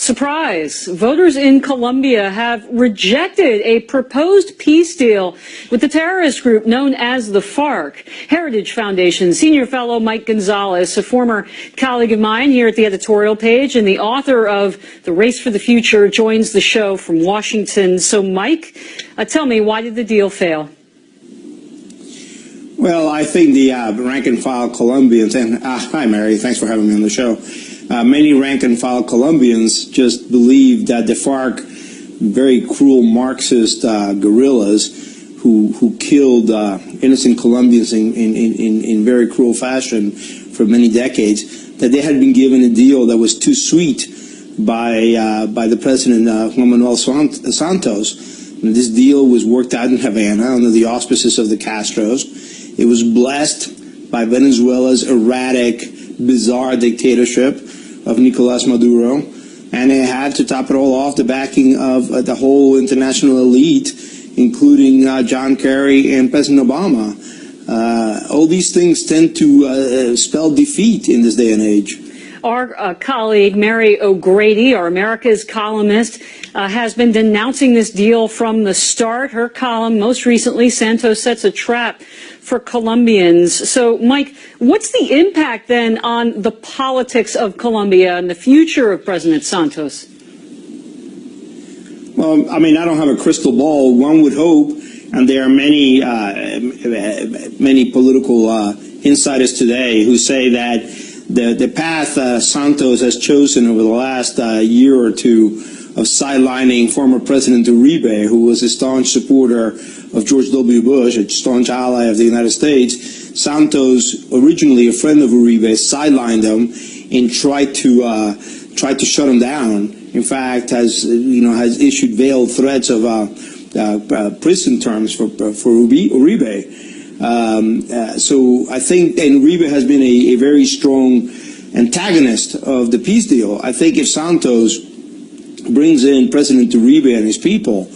Surprise! Voters in Colombia have rejected a proposed peace deal with the terrorist group known as the FARC. Heritage Foundation senior fellow Mike Gonzalez, a former colleague of mine here at the editorial page and the author of The Race for the Future, joins the show from Washington. So, Mike, tell me, why did the deal fail? Well, I think the rank-and-file Colombians, and hi, Mary, thanks for having me on the show. Many rank-and-file Colombians just believe that the FARC, very cruel Marxist guerrillas who killed innocent Colombians in very cruel fashion for many decades, that they had been given a deal that was too sweet by the president, Juan Manuel Santos. And this deal was worked out in Havana under the auspices of the Castros. It was blessed by Venezuela's erratic, bizarre dictatorship of Nicolás Maduro, and it had, to top it all off, the backing of the whole international elite, including John Kerry and President Obama. All these things tend to spell defeat in this day and age. Our colleague, Mary O'Grady, our America's columnist, has been denouncing this deal from the start. Her column, most recently, Santos sets a trap for Colombians. So, Mike, what's the impact then on the politics of Colombia and the future of President Santos? Well, I mean, I don't have a crystal ball. One would hope, and there are many political insiders today who say that the path Santos has chosen over the last year or two of sidelining former President Uribe, who was a staunch supporter of George W. Bush, a staunch ally of the United States. Santos, originally a friend of Uribe, sidelined him and tried to shut him down. In fact, has issued veiled threats of prison terms for Uribe. So I think, and Uribe has been a very strong antagonist of the peace deal. I think if Santos brings in President Uribe and his people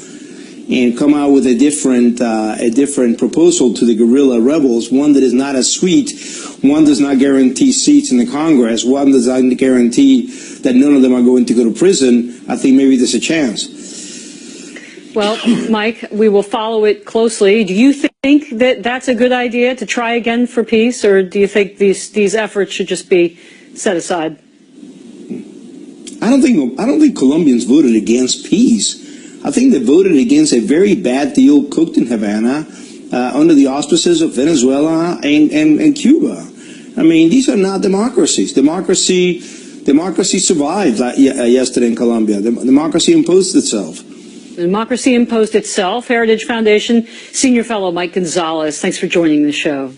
and come out with a different proposal to the guerrilla rebels, one that is not as sweet, one does not guarantee seats in the Congress, one does not guarantee that none of them are going to go to prison, I think maybe there's a chance. Well, Mike, we will follow it closely. Do you think that that's a good idea to try again for peace, or do you think these efforts should just be set aside? I don't think Colombians voted against peace. I think they voted against a very bad deal cooked in Havana under the auspices of Venezuela and Cuba. I mean, these are not democracies. Democracy survived yesterday in Colombia. Democracy imposed itself. Democracy imposed itself. Heritage Foundation senior fellow Mike Gonzalez, thanks for joining the show.